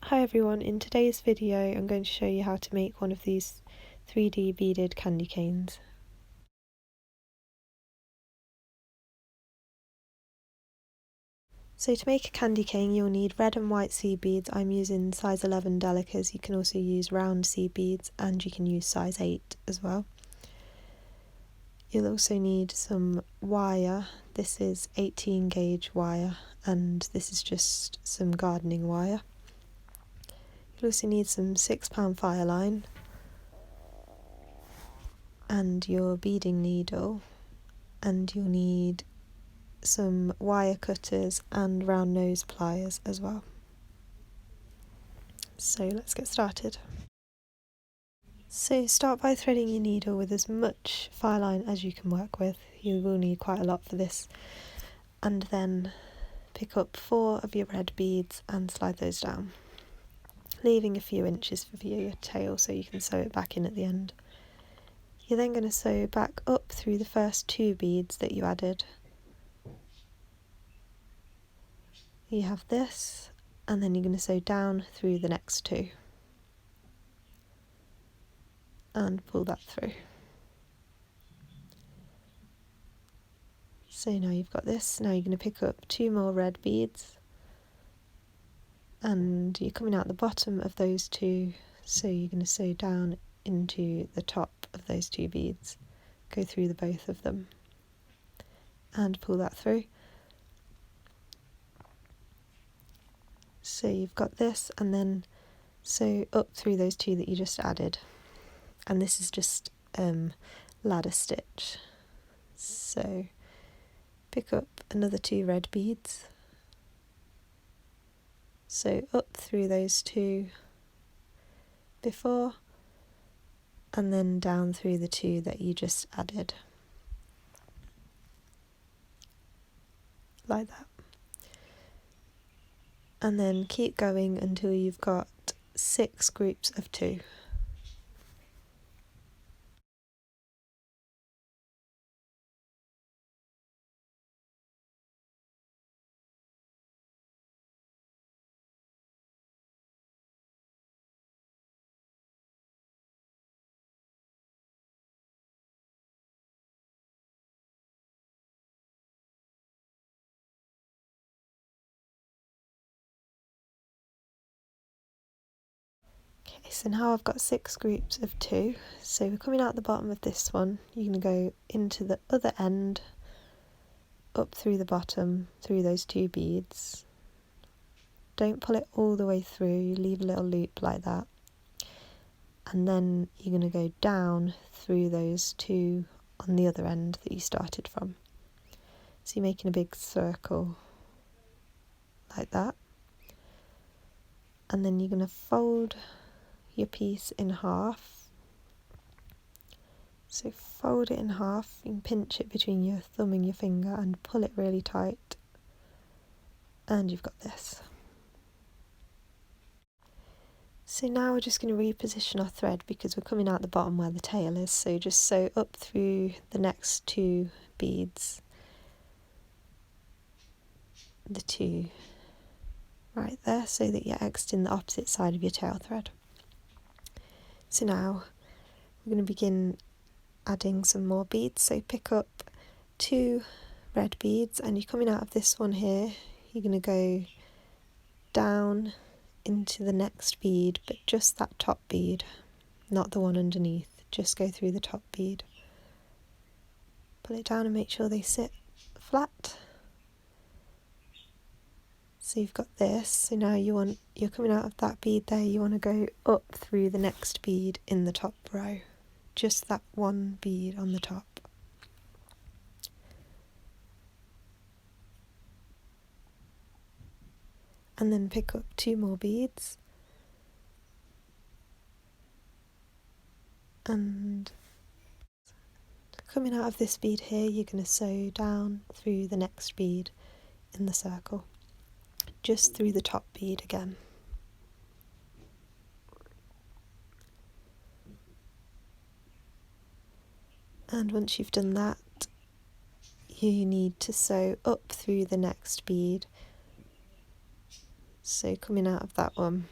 Hi everyone, in today's video I'm going to show you how to make one of these 3D beaded candy canes. So to make a candy cane you'll need red and white seed beads. I'm using size 11 delicas. You can also use round seed beads and you can use size 8 as well. You'll also need some wire. This is 18 gauge wire and this is just some gardening wire. You'll also need some 6-pound fire line and your beading needle, and you'll need some wire cutters and round nose pliers as well. So let's get started. So start by threading your needle with as much fire line as you can work with. You will need quite a lot for this. And then pick up 4 of your red beads and slide those down, leaving a few inches for your tail so you can sew it back in at the end. You're then going to sew back up through the first 2 beads that you added. You have this, and then you're going to sew down through the next 2 and pull that through. So now you've got this. Now you're going to pick up 2 more red beads and you're coming out the bottom of those 2, so you're going to sew down into the top of those 2 beads, go through the both of them and pull that through. So you've got this, and then sew up through those 2 that you just added, and this is just ladder stitch. So pick up another 2 red beads, sew up through those 2 before, and then down through the 2 that you just added, like that. And then keep going until you've got 6 groups of 2. Okay, so now I've got 6 groups of 2, so we're coming out the bottom of this one. You're going to go into the other end, up through the bottom, through those 2 beads. Don't pull it all the way through, you leave a little loop like that. And then you're going to go down through those 2 on the other end that you started from. So you're making a big circle like that. And then you're going to fold your piece in half. So fold it in half, you can pinch it between your thumb and your finger and pull it really tight, and you've got this. So now we're just going to reposition our thread because we're coming out the bottom where the tail is, so just sew up through the next 2 beads, the 2 right there, so that you're exiting the opposite side of your tail thread. So now we're going to begin adding some more beads. So pick up 2 red beads and you're coming out of this one here, you're going to go down into the next bead, but just that top bead, not the one underneath, just go through the top bead. Pull it down and make sure they sit flat. So you've got this, so now you're coming out of that bead there, you want to go up through the next bead in the top row, just that one bead on the top. And then pick up 2 more beads and coming out of this bead here, you're going to sew down through the next bead in the circle, just through the top bead again. And once you've done that, you need to sew up through the next bead. So coming out of that one,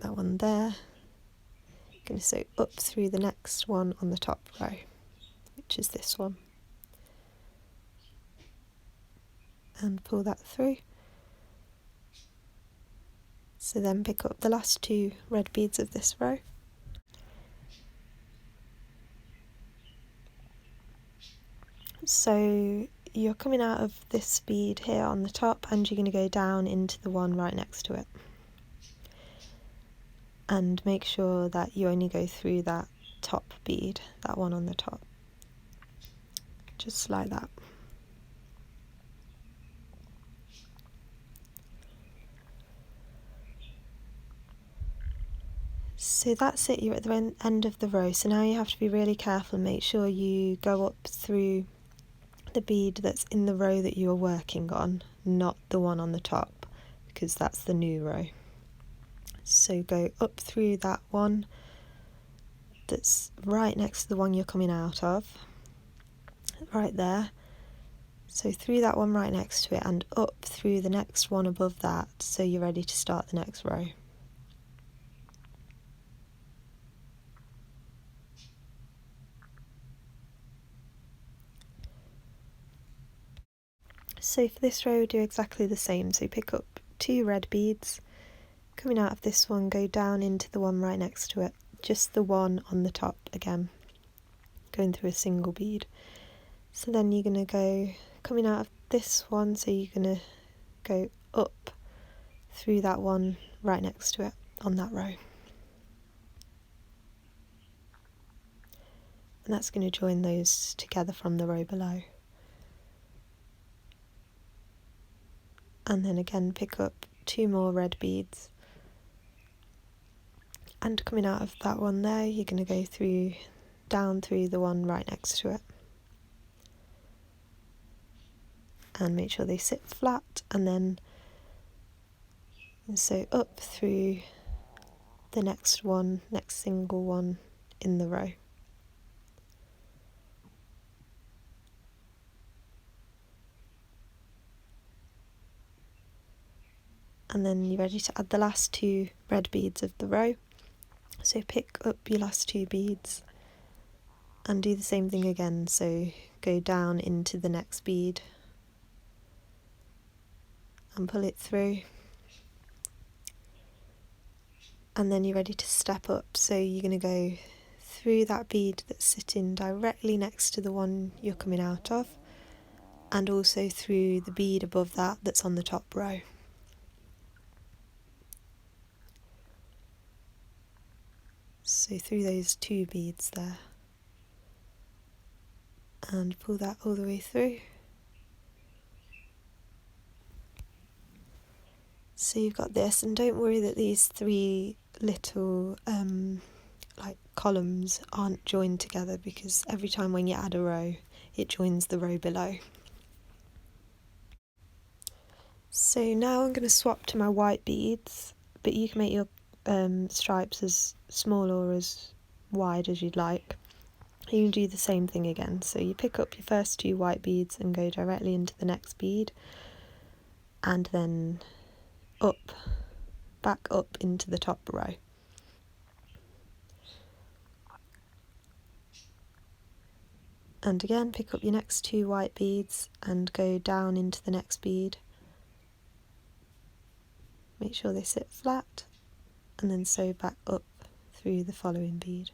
that one there. You're going to sew up through the next one on the top row, which is this one, and pull that through. So then pick up the last 2 red beads of this row, so you're coming out of this bead here on the top and you're going to go down into the one right next to it, and make sure that you only go through that top bead, that one on the top, just like that. So that's it, you're at the end of the row. So now you have to be really careful and make sure you go up through the bead that's in the row that you're working on, not the one on the top, because that's the new row. So go up through that one that's right next to the one you're coming out of, right there. So through that one right next to it and up through the next one above that, so you're ready to start the next row. So for this row, do exactly the same. So pick up 2 red beads, coming out of this one, go down into the one right next to it, just the one on the top again, going through a single bead. So then you're going to go, coming out of this one, so you're going to go up through that one right next to it on that row. And that's going to join those together from the row below. And then again pick up 2 more red beads, and coming out of that one there, you're going to go through, down through the one right next to it, and make sure they sit flat, and then sew up through the next one, next single one in the row. And then you're ready to add the last 2 red beads of the row. So pick up your last 2 beads and do the same thing again, so go down into the next bead and pull it through, and then you're ready to step up, so you're going to go through that bead that's sitting directly next to the one you're coming out of, and also through the bead above that that's on the top row. So through those 2 beads there, and pull that all the way through. So you've got this, and don't worry that these 3 little like columns aren't joined together, because every time when you add a row it joins the row below. So now I'm going to swap to my white beads, but you can make your stripes as small or as wide as you'd like. You can do the same thing again, so you pick up your first 2 white beads and go directly into the next bead, and then up, back up into the top row. And again pick up your next 2 white beads and go down into the next bead. Make sure they sit flat, and then sew back up through the following bead.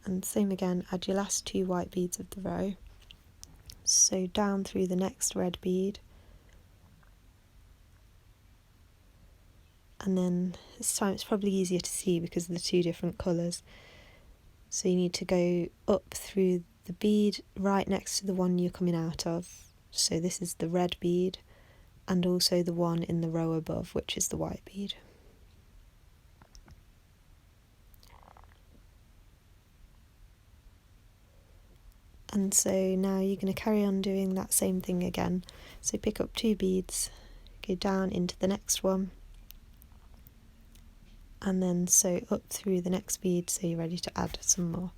And same again, add your last 2 white beads of the row, sew down through the next red bead, and then this time it's probably easier to see because of the 2 different colours. So you need to go up through the bead right next to the one you're coming out of, so this is the red bead, and also the one in the row above, which is the white bead. And so now you're going to carry on doing that same thing again. So pick up 2 beads, go down into the next one, and then sew up through the next bead so you're ready to add some more.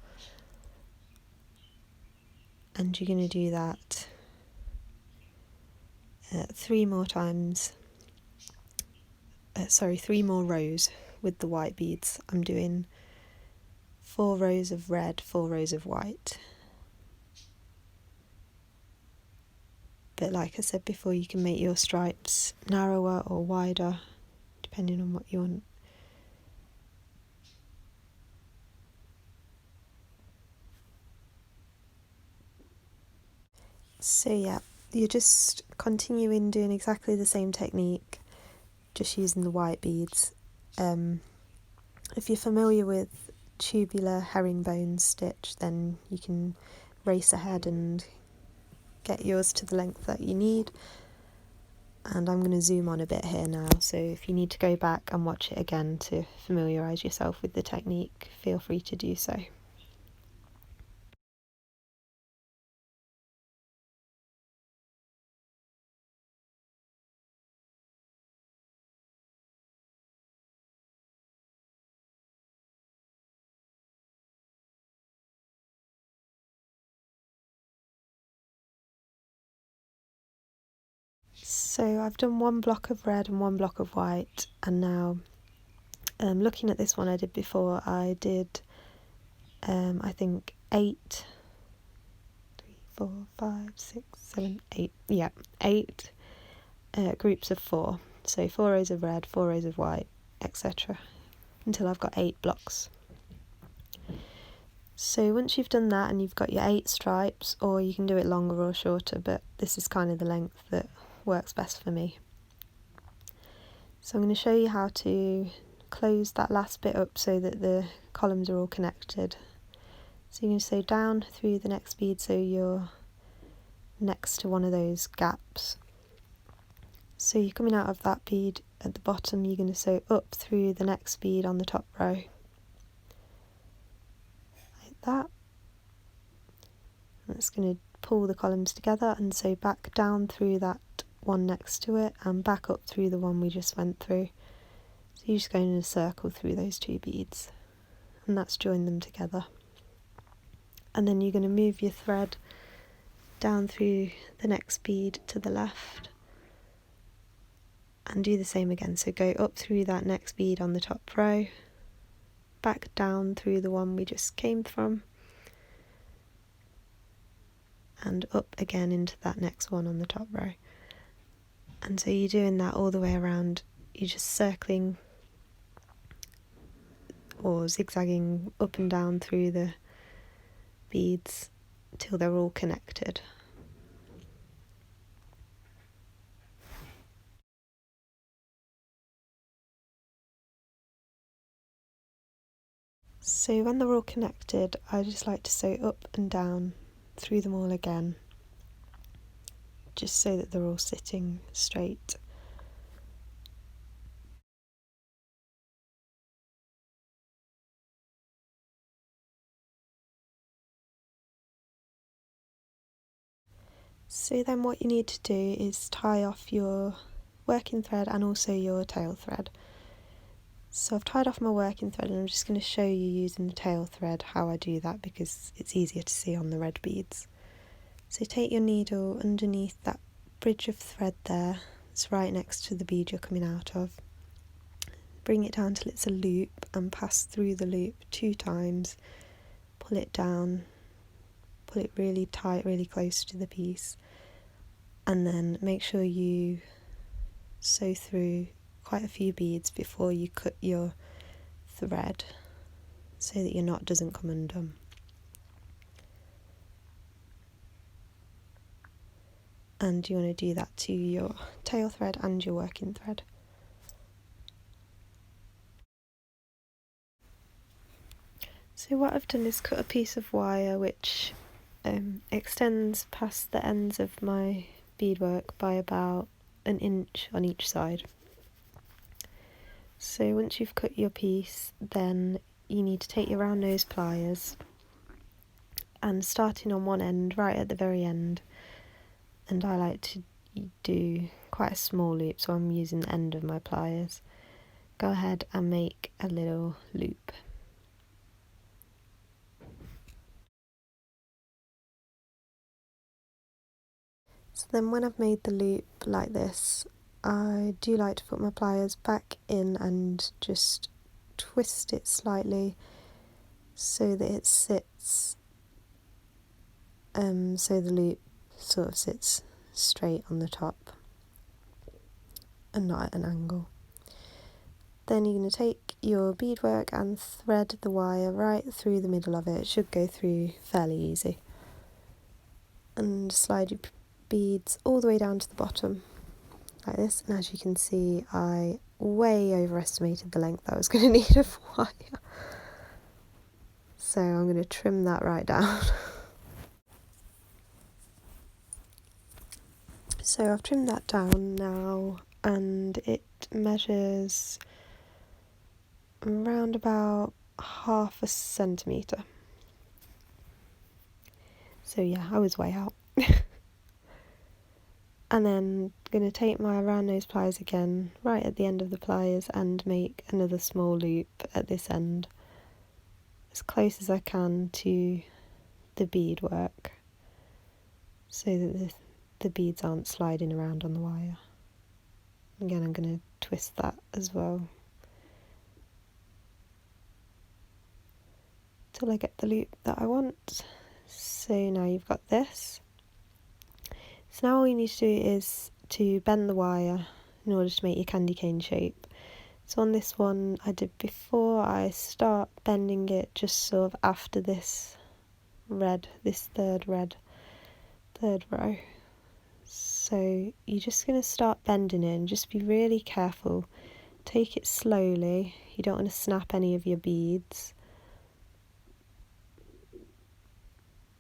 And you're going to do that 3 more times 3 more rows with the white beads. I'm doing 4 rows of red, 4 rows of white. But like I said before, you can make your stripes narrower or wider depending on what you want. So yeah, you're just continuing doing exactly the same technique, just using the white beads. If you're familiar with tubular herringbone stitch, then you can race ahead and get yours to the length that you need. And I'm going to zoom on a bit here now, so if you need to go back and watch it again to familiarise yourself with the technique, feel free to do so. So I've done 1 block of red and 1 block of white, and now looking at this one I did before, I did I think 8, 3, 4, 5, 6, 7, 8, yeah, 8 groups of 4. So 4 rows of red, 4 rows of white, etc. until I've got 8 blocks. So once you've done that and you've got your 8 stripes, or you can do it longer or shorter, but this is kind of the length that works best for me. So I'm going to show you how to close that last bit up so that the columns are all connected. So you're going to sew down through the next bead so you're next to one of those gaps. So you're coming out of that bead at the bottom, you're going to sew up through the next bead on the top row. Like that. And it's going to pull the columns together and sew back down through that one next to it and back up through the one we just went through. So you're just going in a circle through those 2 beads, and that's joined them together. And then you're going to move your thread down through the next bead to the left and do the same again. So go up through that next bead on the top row, back down through the one we just came from, and up again into that next one on the top row. And so you're doing that all the way around. You're just circling or zigzagging up and down through the beads till they're all connected. So when they're all connected, I just like to sew up and down through them all again, just so that they're all sitting straight. So then what you need to do is tie off your working thread and also your tail thread. So I've tied off my working thread and I'm just going to show you using the tail thread how I do that because it's easier to see on the red beads. So take your needle underneath that bridge of thread there, it's right next to the bead you're coming out of. Bring it down till it's a loop and pass through the loop 2 times, pull it down, pull it really tight, really close to the piece, and then make sure you sew through quite a few beads before you cut your thread so that your knot doesn't come undone. And you want to do that to your tail thread and your working thread. So what I've done is cut a piece of wire which extends past the ends of my beadwork by about 1 inch on each side. So once you've cut your piece, then you need to take your round nose pliers and starting on one end, right at the very end, and I like to do quite a small loop, so I'm using the end of my pliers. Go ahead and make a little loop. So then when I've made the loop like this, I do like to put my pliers back in and just twist it slightly so that it sits, so the loop sort of sits straight on the top and not at an angle. Then you're going to take your beadwork and thread the wire right through the middle of it. It should go through fairly easy. And slide your beads all the way down to the bottom like this, and as you can see I way overestimated the length I was going to need of wire, so I'm going to trim that right down. So I've trimmed that down now and it measures around about 1/2 centimetre. So yeah, I was way out. And then I'm going to take my round nose pliers again right at the end of the pliers and make another small loop at this end as close as I can to the beadwork so that the beads aren't sliding around on the wire. Again, I'm going to twist that as well till I get the loop that I want. So now you've got this. So now all you need to do is to bend the wire in order to make your candy cane shape. So on this one I did before I start bending it just sort of after this third row. So you're just going to start bending it and just be really careful. Take it slowly, you don't want to snap any of your beads.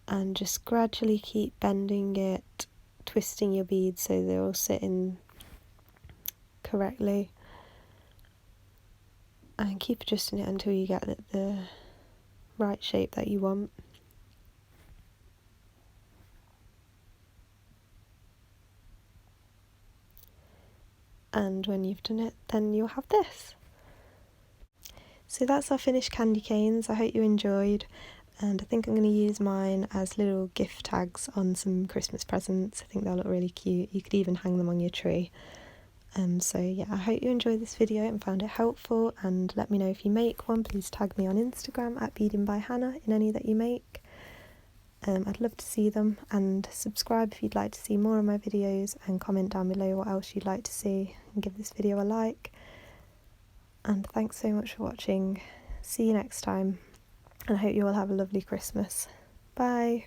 And just gradually keep bending it, twisting your beads so they're all sitting correctly. And keep adjusting it until you get the right shape that you want. And when you've done it, then you'll have this. So that's our finished candy canes. I hope you enjoyed, and I think I'm going to use mine as little gift tags on some Christmas presents. I think they'll look really cute. You could even hang them on your tree. So yeah, I hope you enjoyed this video and found it helpful, and let me know if you make one. Please tag me on Instagram at beadingbyHannah in any that you make. I'd love to see them, and subscribe if you'd like to see more of my videos, and comment down below what else you'd like to see, and give this video a like. And thanks so much for watching. See you next time, and I hope you all have a lovely Christmas. Bye.